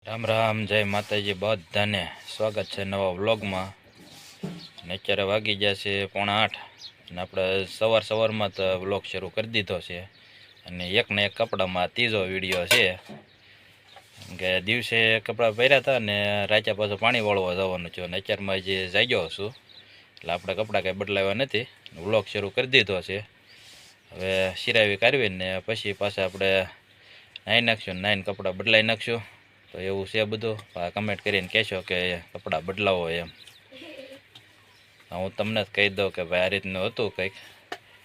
રામ રામ, જય માતાજી બધાને સ્વાગત છે નવા વ્લોગમાં. ને અત્યારે વાગી ગયા છે 7:45 અને આપણે સવારમાં તો વ્લોગ શરૂ કરી દીધો છે. અને એકને એક કપડામાં ત્રીજો વિડીયો છે કે દિવસે કપડાં પહેર્યા હતા ને રાત્યા પાછું પાણી વાળવા જવાનું છે. અને અત્યારમાં જે જાગ્યો છું એટલે આપણે કપડાં કંઈ બદલાવ્યા નથી, વ્લોગ શરૂ કરી દીધો છે. હવે સિરાવી કાઢવીને પછી પાછા આપણે નાહી નાખશું, નાહીને કપડાં બદલાવી નાખશું. તો એવું છે બધું. કમેન્ટ કરીને કહેશો કે કપડાં બદલાવો એમ. હું તમને જ કહી દઉં કે ભાઈ આ રીતનું હતું કંઈક,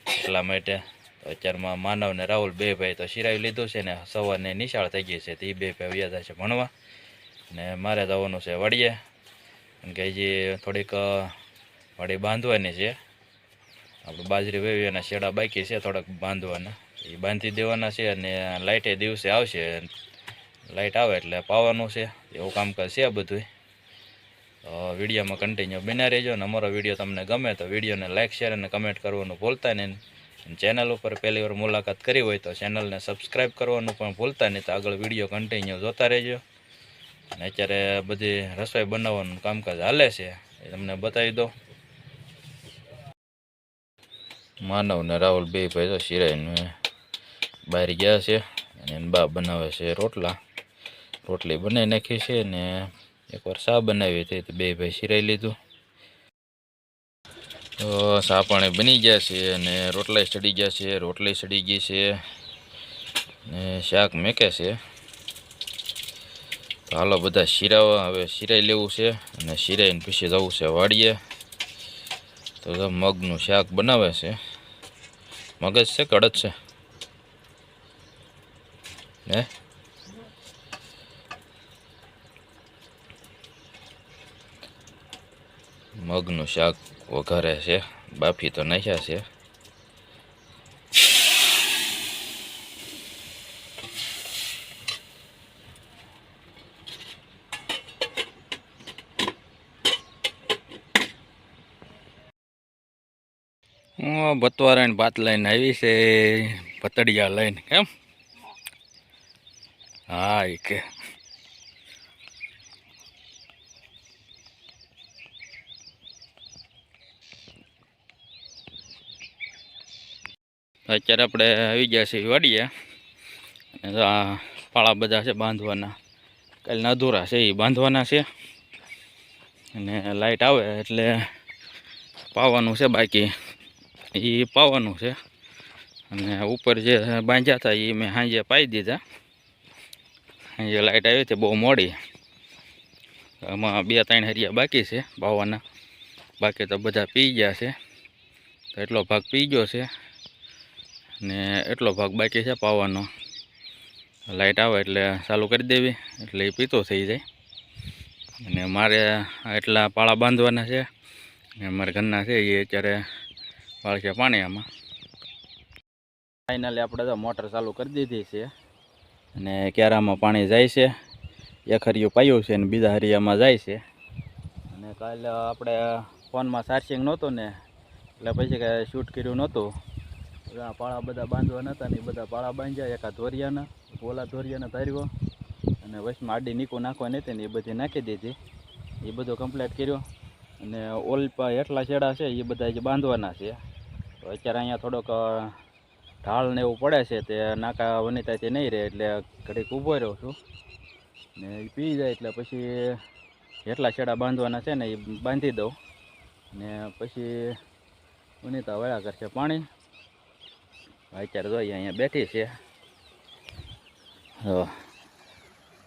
એટલા માટે. તો અત્યારમાં માનવ ને રાહુલ બે ભાઈ તો સિરાવી લીધું છે ને સવારની નિશાળ થઈ ગઈ છે. તો એ બે ભાઈ વ્યા જાય છે ભણવા ને મારે જવાનું છે વાડીએ, કારણ કે હજી થોડીક વાડી બાંધવાની છે. આપણે બાજરી વેવી અને શેડા બાકી છે થોડાક બાંધવાના, એ બાંધી દેવાના છે. અને લાઇટે દિવસે આવશે, લાઇટ આવે એટલે પાવાનું છે, એવું કામકાજ છે બધું. વિડીયોમાં કન્ટિન્યુ બન્યા રહેજો. અને અમારો વિડીયો તમને ગમે તો વિડીયોને લાઇક, શેર અને કમેન્ટ કરવાનું ભૂલતા નહીં. ચેનલ ઉપર પહેલી વાર મુલાકાત કરી હોય તો ચેનલને સબસ્ક્રાઈબ કરવાનું પણ ભૂલતા નહીં. તો આગળ વિડીયો કન્ટિન્યુ જોતા રહેજો. અને અત્યારે બધી રસોઈ બનાવવાનું કામકાજ હાલે છે, એ તમને બતાવી દો. માનવ ને રાહુલ બે ભાઈ તો સિરાઈને બહાર ગયા છે અને બા બનાવે છે રોટલી બનાવી નાખી છે. ને એકવાર ચા બનાવી હતી તો બે ભાઈ સિરાઈ લીધું. તો ચા પાણી બની ગયા છે અને રોટલા ચડી ગયા છે, રોટલી ચડી ગઈ છે ને શાક મેકે છે. તો હાલો બધા શીરાવા, હવે શીરાઈ લેવું છે અને શીરાઈને પછી જવું છે વાડીએ. તો મગનું શાક બનાવે છે. મગજ છે કે અડદ છે? હે, મગનું શાક વઘારે છે, બાફી તો નાખ્યા છે. બતવારાને ભાત લઈને આવી છે, પતડિયા લઈને. કેમ? હા, એ કે અત્યારે આપણે આવી ગયા છીએ વાડીએ. આ પાળા બધા છે બાંધવાના, કાલના અધૂરા છે એ બાંધવાના છે. અને લાઇટ આવે એટલે પાવાનું છે, બાકી એ પાવાનું છે. અને ઉપર જે બાંધ્યા હતા એ મેં સાંજે પાઈ દીધા. સાંજે લાઇટ આવી હતી બહુ મોડી, આમાં 2-3 હરિયા બાકી છે પાવાના. બાકી તો બધા પી ગયા છે. તો એટલો ભાગ પી ગયો છે ને એટલો ભાગ બાકી છે પાવાનો. લાઇટ આવે એટલે ચાલુ કરી દેવી એટલે એ પીતો થઈ જાય. અને મારે એટલા પાળા બાંધવાના છે. અને મારા ઘરના છે એ અત્યારે વાળશે પાણી આમાં. ફાઇનલી આપણે તો મોટર ચાલુ કરી દીધી છે અને ક્યારામાં પાણી જાય છે. એક હરિયું પાયું છે અને બીજા હરિયામાં જાય છે. અને કાલે આપણે ફોનમાં ચાર્જિંગ નહોતું ને એટલે પછી કાંઈ શૂટ કર્યું નહોતું. પાળા બધા બાંધવાના હતા ને એ બધા પાળા બાંધ્યા. એકા ધોરિયાના, ઓલા ધોરિયાના ધાર્યો અને વચમાં આડી નીકું નાખવાની હતી ને એ બધી નાખી દીધી. એ બધું કમ્પ્લીટ કર્યું. અને ઓલપા હેઠલા છેડા છે એ બધા જ બાંધવાના છે. તો અત્યારે અહીંયા થોડોક ઢાળ ને એવું પડે છે, તે નાકા વનિતાથી નહીં રહે એટલે ઘડીક ઊભો રહ્યો છું. ને એ પી જાય એટલે પછી હેઠલા છેડા બાંધવાના છે ને એ બાંધી દઉં. ને પછી વનિતા વળ્યા કરશે પાણી. અત્યારે જોઈએ અહીંયા બેઠી છે.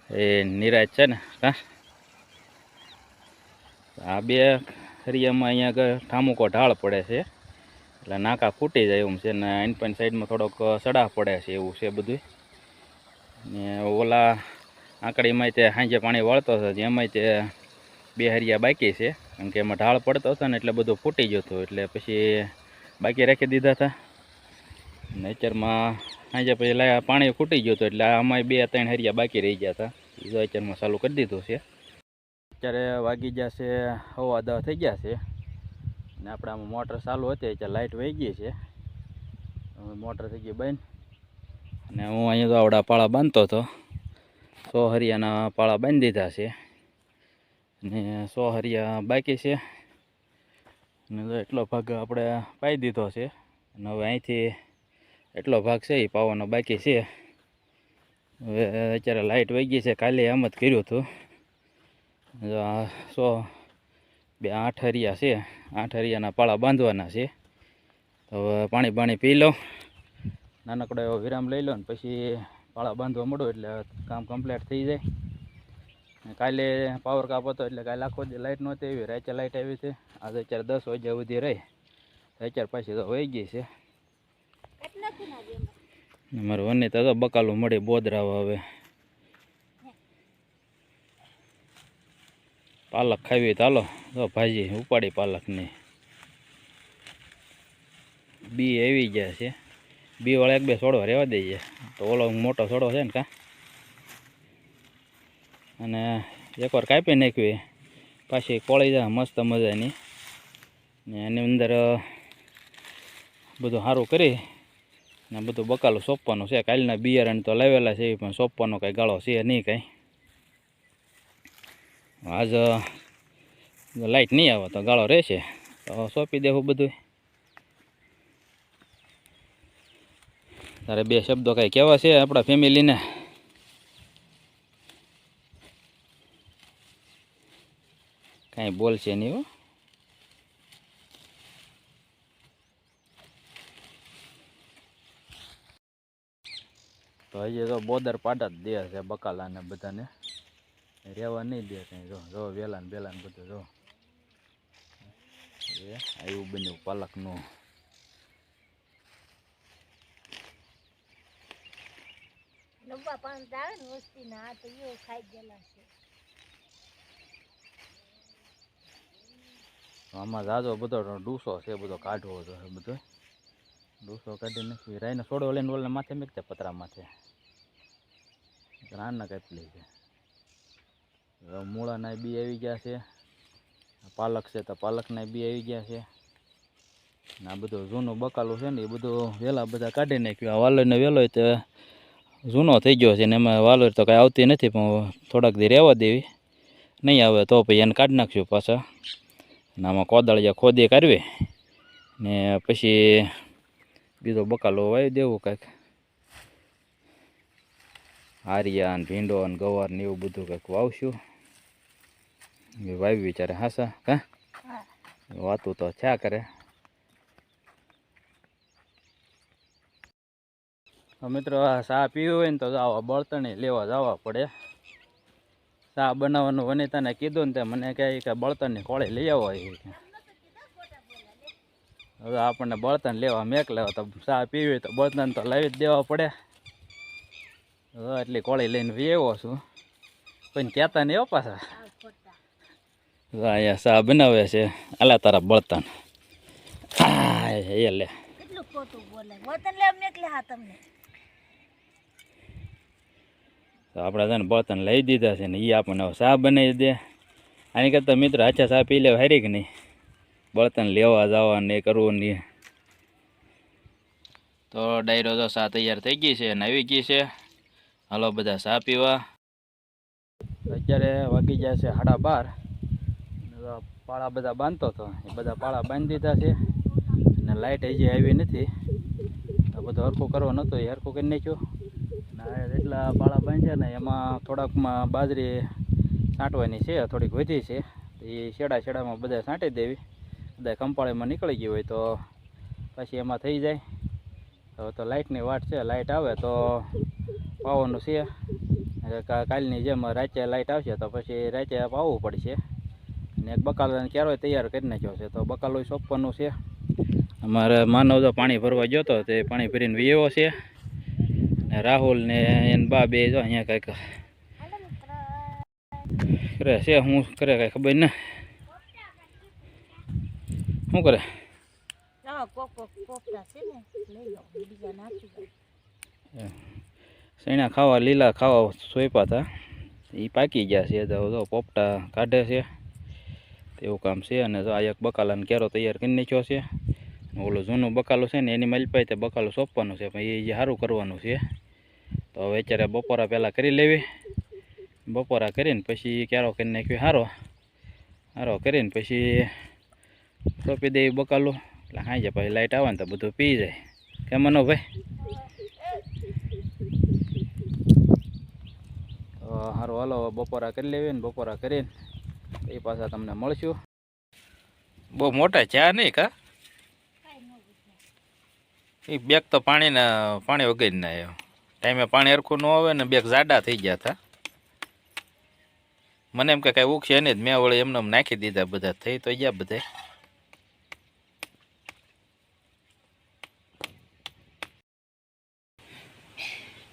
એ નિરાજ છે ને. હા, આ બે હરિયામાં અહીંયા ઠામુકો ઢાળ પડે છે એટલે નાકા ફૂટી જાય એવું છે. ને આઈનપાઈન સાઈડમાં થોડોક સડા પડે છે એવું છે બધું. ને ઓલા આંકડીમાં તે સાંજે પાણી વળતો હતો એમાંય તે 2 હરિયા બાકી છે, કારણ કે એમાં ઢાળ પડતો હતો ને એટલે બધું ફૂટી ગયું હતું. એટલે પછી બાકી રાખી દીધા હતા. ને અત્યારમાં સાંજે પછી પાણી ફૂટી ગયું હતું એટલે આમાં 2-3 હરિયા બાકી રહી ગયા હતા. એ તો અત્યારમાં ચાલુ કરી દીધું છે. અત્યારે વાગી ગયા છે 9:15 થઈ ગયા છે. ને આપણે આમાં મોટર ચાલુ હતી એટલે લાઇટ વહી ગઈ છે. મોટર થઈ ગઈ બંધ. અને હું અહીંયા તો આવડા પાળા બાંધતો હતો. 100 હરિયાના પાળા બાંધી દીધા છે અને 100 હરિયા બાકી છે અને એટલો ભાગ આપણે પાઈ દીધો છે અને હવે અહીંથી એટલો ભાગ છે એ પાવાનો બાકી છે. હવે અત્યારે લાઇટ વહી ગઈ છે. કાલે એમ જ કર્યું હતું. 100 બે 8 હરિયા છે. 8 હરિયાના પાળા બાંધવાના છે. તો હવે પાણી પી લો, નાનકડો એવો વિરામ લઈ લો ને પછી પાળા બાંધવા મળો એટલે કામ કમ્પ્લીટ થઈ જાય. કાલે પાવર કાપ હતો એટલે કાલે આખો દી લાઇટ નહોતી આવી, રાતે લાઇટ આવી છે. આજે અત્યારે 10 વાગ્યા સુધી રહી, અત્યારે પાછી તો વહી ગઈ છે. મારે વની તો બકાલું મળી બોદરાવા. હવે પાલક ખાવી તો હાલો, તો ભાજી ઉપાડી પાલકની. બી આવી ગયા છે. બી વાળા 1-2 છોડવા રહેવા દઈએ તો ઓલો મોટો છોડો છે ને કાં, અને એકવાર કાપી નાખવી પાછી કોળી જાય મસ્ત મજાની. ને એની અંદર બધું સારું કરી ને બધું બકાલું સોંપવાનું છે. કાલના બિયારણ તો લાવેલા છે પણ સોંપવાનો કાંઈ ગાળો છે નહીં કાંઈ. આજ લાઇટ નહીં આવે તો ગાળો રહેશે તો સોંપી દેવું બધું. તારે 2 શબ્દો કાંઈ કહેવા છે આપણા ફેમિલીને? કાંઈ બોલશે નહીં હો. તો હજી તો બોદર પાડા જ દે છે બકાલાને બધાને, રહેવા નહીં દે કંઈ. જો વેલા ને બેલા ને બધું જો એવું બન્યું પાલકનું. આમાં જાજો બધો ડૂસો છે, બધો કાઢવો તો બધો ડૂસો કાઢી નાખી. રાયનો સોડો લઈને ઓલે માથે મૂકતે પતરા માથે રાનના કાપલી છે. મૂળાના બી આવી ગયા છે. પાલક છે તો પાલકના બી આવી ગયા છે. ને આ બધું જૂનું બકાલું છે ને એ બધું વહેલા બધા કાઢી નાખ્યું. આ વાલોરને વહેલો તો જૂનો થઈ ગયો છે ને એમાં વાલોર તો કાંઈ આવતી નથી, પણ થોડાક દી રહેવા દેવી. નહીં આવે તો પછી એને કાઢી નાખશું પાછા. અને આમાં કોદાળિયા ખોદી કાઢવી ને પછી બીજો બકાલો વાવી દેવું કાંઈક. હારિયા ને ભીંડો ને ગવાર ને એવું બધું કંઈક વાવશું. વાવી વિચારે હાસા કાં વાતું તો છા કરે. મિત્રો આ ચા પીવી હોય ને તો આવા બળતણ લેવા જવા પડે. ચા બનાવવાનું વનિતાને કીધું ને તે મને કહે કે બળતણની કોળી લઈ આવો. હવે આપણને બળતણ લેવા મેક લેવા તો ચા પીવી હોય તો બળતણ તો લાવી જ દેવા પડે. એટલી કોળી લઈને આવ્યો છું પણ કહેતા નહીં હો પાછા. અહીંયા ચા બનાવે છે, આલા તારા બળતણ. એ લે આપણે છે ને બળતણ લઈ દીધા છે ને એ આપણને ચા બનાવી દે. આની કરતાં મિત્રો આછા ચા પી લેવા હારી કે નહીં, બળતણ લેવા જવા ને કરવું નહીં. તો ડાયરો તો ચા તૈયાર થઈ ગઈ છે અને આવી ગઈ છે. હાલો બધા ચા પીવા. અત્યારે વાગી ગયા છે 12:30. પાળા બધા બાંધતો હતો એ બધા પાળા બાંધી દીધા છે અને લાઇટ હજી આવી નથી. તો બધું હરખું કરવાનું હતું એ હરખું કરી નાખ્યું. અને એટલા પાળા બાંધ્યા ને એમાં થોડાકમાં બાજરી છાંટવાની છે, થોડીક વધી છે. એ છેડામાં બધા છાંટી દેવી. બધા કંપાળીમાં નીકળી ગઈ હોય તો પછી એમાં થઈ જાય. તો લાઇટની વાટ છે, લાઇટ આવે તો પાવાનું છે. કાલની જેમ રાતે લાઇટ આવશે તો પછી રાતે પાવવું પડશે. અને એક બકાલાને ક્યારો તૈયાર કરી નાખ્યો છે તો બકાલો સોંપવાનું છે. અમારે માનવ તો પાણી ભરવા ગયો હતો તે પાણી ભરીને વિયેવો છે. ને રાહુલ ને એને બા બે જો અહીંયા કંઈક કરે છે. શું કરે કાંઈ ખબર ને શું કરે. સૈણા ખાવા લીલા ખાવા સોંપ્યા હતા એ પાકી ગયા છે. તો પોપટા કાઢે છે એવું કામ છે. અને જો આ એક બકાલાને કેરો તૈયાર કરી નાખ્યો છે. ઓલું જૂનું બકાલું છે ને એની મલપાઈ તે બકાલું સોંપવાનું છે પણ એ સારું કરવાનું છે. તો હવે અત્યારે બપોરા પહેલાં કરી લેવી બપોરા કરીને પછી ક્યારો કરી નાખ્યો હારો કરીને પછી સોંપી દઈએ બકાલું. એટલે હાંજે પછી લાઇટ આવે ને તો બધું પી જાય. કેમ મનોભાઈ? તો સારું હાલો બપોરા કરી લેવી ને બપોરા કરીને એ પાછા તમને મળશું. બહુ મોટા ચા નહીં કા? એ બેગ તો પાણી વગર ના આવ્યો. ટાઈમે પાણી હરખું ન આવે ને બેગ જાડા થઈ ગયા હતા. મને એમ કે કાંઈ ઉગશે નહીં, મેં વળી એમને નાખી દીધા બધા. થઈ તો ગયા બધા.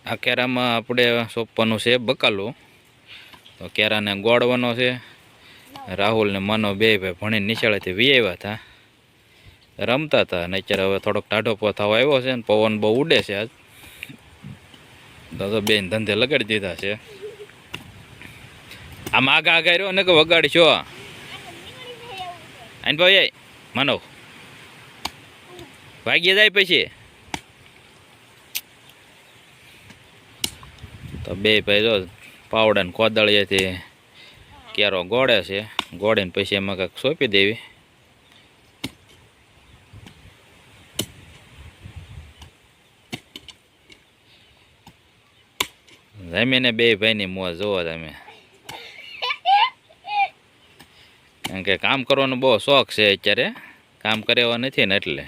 આ કેરામાં આપણે સોંપવાનું છે બકાલું. તો કેરાને ગોળવાનો છે. રાહુલ ને માનો બે ભાઈ ભણીને નિશાળેથી વી આવ્યા હતા, રમતા હતા. ને અત્યારે હવે થોડોક ટાઢો પોથાવ આવ્યો છે ને પવન બહુ ઉડે છે આજ. તો બેન ધંધે લગાડી દીધા છે. આમ આગા રહ્યો ને કે વગાડશો આને ભાઈ માનો ભાગી જાય પછી. તો બે ભાઈ જો પાવડા ને કોદળીએથી ક્યારો ગોળે છે. ગોળીને પછી એમાં કાંઈક સોંપી દેવી. જમીને બે ભાઈની મોજ જોવો તમે. કારણ કે કામ કરવાનો બહુ શોખ છે અત્યારે, કામ કરે એવા નથી ને એટલે.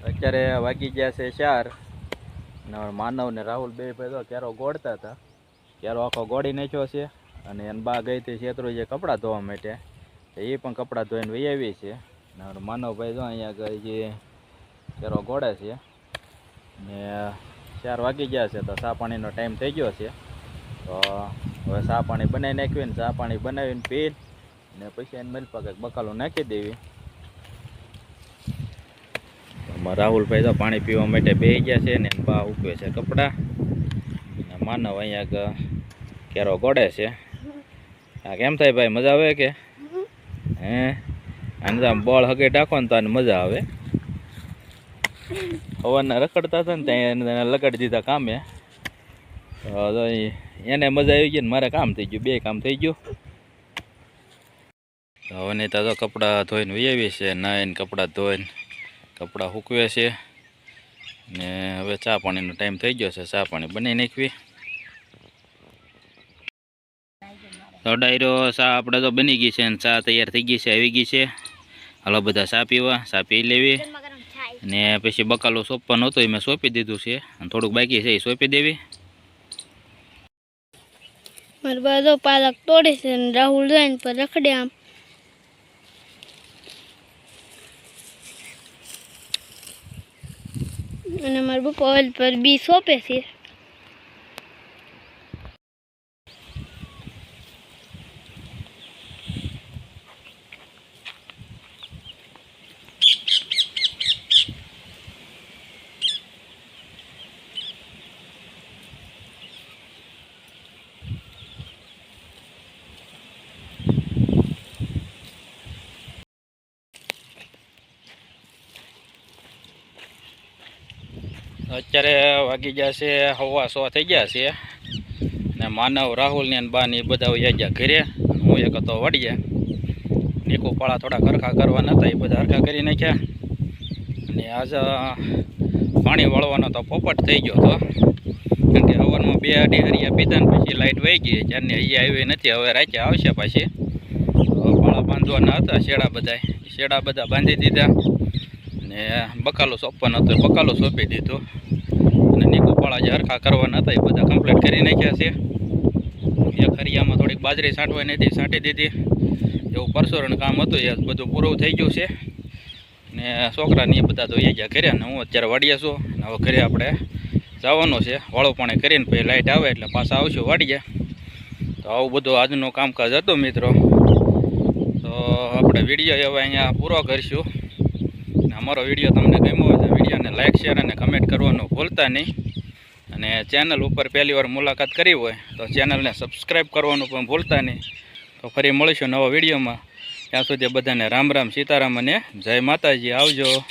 અત્યારે વાગી ગયા છે 4 ને માનવ ને રાહુલ બે ભાઈ તો ક્યારો ગોળતા હતા. ક્યારો આખો ગોળી નાખ્યો છે. અને એને બા ગઈ હતી છેતરો જે કપડાં ધોવા માટે, એ પણ કપડાં ધોઈને વહી આવી છે. ને માનવભાઈ જો અહીંયા ગઈ જે ક્યારો ગોળે છે. ને 4 વાગી ગયા છે તો ચા પાણીનો ટાઈમ થઈ ગયો છે. તો હવે ચા પાણી બનાવી નાખ્યું ને ચા પાણી બનાવીને પી ને પછી એને મિલ પાકે બકાલું નાખી દેવી. રાહુલભાઈ તો પાણી પીવા માટે બેસી ગયા છે ને બા ઉકવે છે કપડાં. ને માનવ અહીંયા કેરો ગોળે છે. હા કેમ થાય ભાઈ, મજા આવે કે? હે આને તો બોળ હગે નાખો ને તો આને મજા આવે. હવાના રખડતા હતા ને ત્યાં એને લગાડી દીધા કામે. તો એને મજા આવી ગઈ ને મારે કામ થઈ ગયું, બે કામ થઈ ગયું. હવે નહીં તો કપડાં ધોઈને વહી આવી છે. નાઈને કપડાં ધોઈને કપડાં સૂકવે છે. ને હવે ચા પાણીનો ટાઈમ થઈ ગયો છે, ચા પાણી બનાવી નાખવી. તો ડાયરો ચા આપણે તો બની ગઈ છે ને ચા તૈયાર થઈ ગઈ છે, આવી ગઈ છે. હાલો બધા ચા પીવા, ચા પી લેવી. ને પછી બકાલું સોંપવાનું હતું એ મેં સોંપી દીધું છે. અને થોડુંક બાકી છે એ સોંપી દેવી. મારે બધો પાલક તોડે છે ને રાહુલ જોઈને પર રખડે આમ. અને મારા પપ્પા ઓઇલ પર બી સોંપે છે. અત્યારે વાગી ગયા છે 6:15 થઈ ગયા છે. ને માનવ રાહુલ ને બા ને બધા વહી ગયા ઘરે. હું એક હતો વળીએ. નીકુ પાળા થોડા હરખા કરવાના હતા, એ બધા હરખા કરી નાખ્યા. અને આજ પાણી વાળવાનો તો પોપટ થઈ ગયો હતો. કારણ કે હવારમાં 2 અઢી હરિયા પીધા ને પછી લાઇટ વહી ગઈ. ત્યારની અહીંયા આવી નથી, હવે રાતે આવશે પાછી. પાળા બાંધવાના હતા, શેડા બધા બાંધી દીધા. ને બકાલું સોંપવાનું હતું, બકાલું સોંપી દીધું. અને નીકુપાળા જે હરખા કરવાના હતા એ બધા કમ્પ્લીટ કરી નાખ્યા છે. એક હરિયામાં થોડીક બાજરી છાંટવાની હતી, છાંટી દીધી. એવું પરસોરણ કામ હતું એ બધું પૂરું થઈ ગયું છે. ને છોકરાને એ બધા તો એ ગયા ઘરે. ને હું અત્યારે વાડીએ છું. ને હવે ઘરે આપણે જવાનું છે. વાળું પાણી કરીને પછી લાઇટ આવે એટલે પાછા આવશું વાડીએ. તો આવું બધું આજનું કામકાજ હતું મિત્રો. તો આપણે વિડીયો હવે અહીંયા પૂરો કરીશું. અમારો વિડીયો તમને ગમ્યો હોય તો વિડીયોને લાઇક શેર અને કમેન્ટ કરવાનું ભૂલતા નહીં. અને ચેનલ ઉપર પહેલી વાર મુલાકાત કરી હોય તો ચેનલને સબસ્ક્રાઈબ કરવાનું પણ ભૂલતા નહીં. તો ફરી મળીશું નવા વિડીયોમાં. ત્યાં સુધી બધાને રામ રામ સીતારામ અને જય માતાજી. આવજો.